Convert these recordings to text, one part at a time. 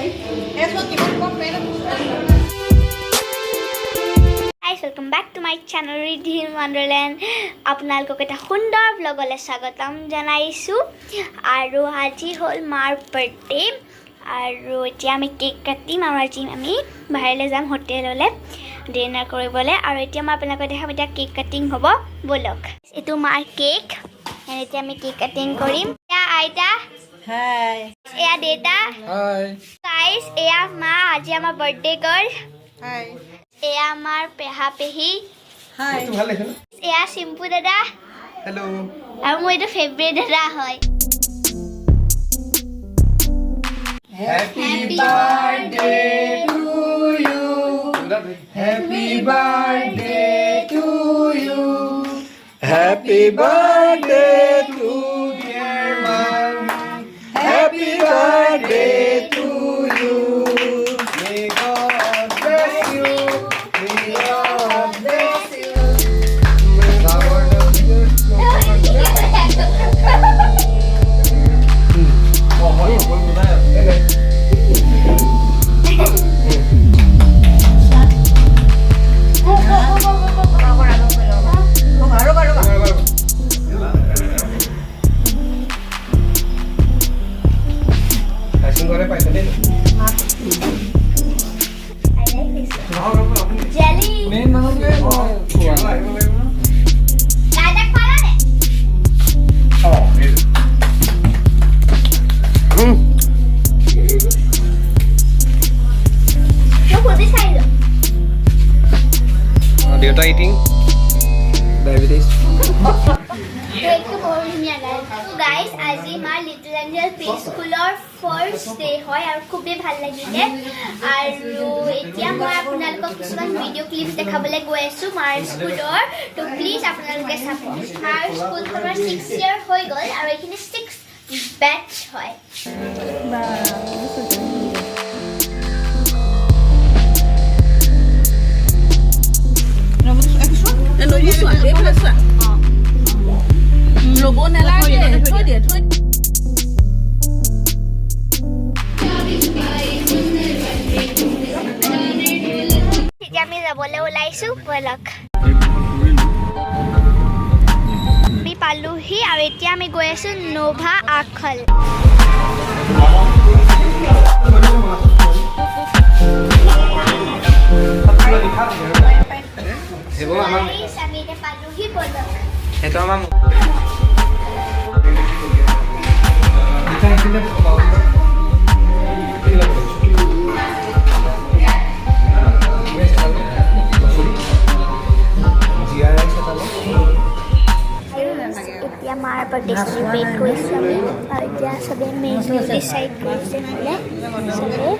Guys, welcome back to my channel Riddhi in Wonderland. আপোনালোকক এটা সুন্দৰ ব্লগলৈ স্বাগতম জনাইছো আৰু আজি হ'ল মাৰ বাৰ্থডে আৰু এতিয়া আমি কেক কাটিম আমাৰ জিম আমি বাহিৰলৈ যাম হোটেললৈ ডিনাৰ কৰিবলৈ আৰু এতিয়া মই আপোনালোকক দেখাম এতিয়া কেক কাটিং হ'ব বলক এইটো মাৰ কেক এতিয়া আমি কেক কাটিং কৰিম এয়া আইতা হাই এয়া দেতা হাই গাইস এয়া মা আজি আমাৰ বাৰ্থডে গাৰ্ল হাই এয়া আমাৰ পেহা পেহি হাই ভালে আছে এয়া সিম্পু দাদা হেল্ল আৰু মোৰ এটা ফেভাৰিট দাদা হয় Happy birthday to you Happy birthday to you Happy birthday to dear mom Happy birthday to you May God bless you May God bless you May God bless you Dear eating diabetes. Guys, আজি মাৰ little Angel play স্কুলৰ first day হয় আৰু খুবেই ভাল লাগিলে আৰু এতিয়া মই আপোনালোকক কিছুমান ভিডিঅ' ক্লিপছ দেখাবলৈ গৈ আছোঁ মাৰ স্কুলৰ তো প্লিজ আপোনালোকে চাব মাৰ স্কুলখনৰ 6 ইয়াৰ হৈ গ'ল আৰু এইখিনি 6 বেটছ হয় Lobo nalarge thoi dia thoi এতিয়া আমি যাবলৈ ওলাইছোঁ বলক আমি পালোহি আৰু এতিয়া আমি গৈ আছোঁ নোভা আখল আমি এতিয়া পালোহি বলক Itu ama এতিয়া মাৰ বাৰ্থডে চেলিব্ৰেট কৰিছোঁ আমি আৰু এতিয়া চবেই মেনু ডিচাইড কৰিছে বোলে চবেই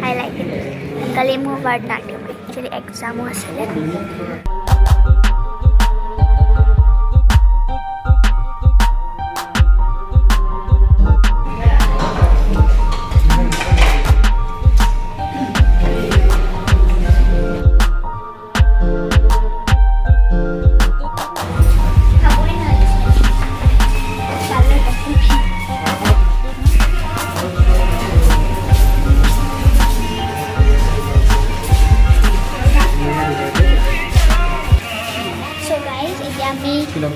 আই লাইক ইট কালি মোৰ বাৰ্থডে একচুৱেলি এক্সামো আছিলে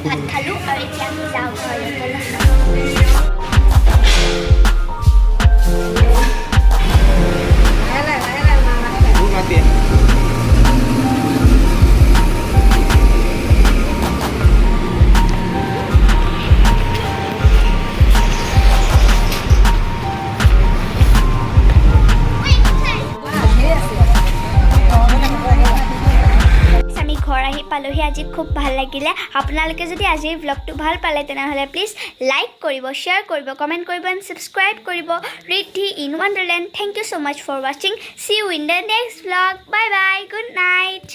ভাত খালোঁ আৰু এতিয়া আমি যাওঁ ঘৰলৈ ঘৰ আহি পালোহি আজি খুব ভাল লাগিলে আপোনালোকে যদি আজিৰ ব্লগটো ভাল পালে তেনেহ'লে প্লিজ লাইক কৰিব শ্বেয়াৰ কৰিব কমেণ্ট কৰিব এণ্ড ছাবস্ক্ৰাইব কৰিব Riddhi in Wonderland thank you so' much for ৱাচিং see you in the next blog bye bye good night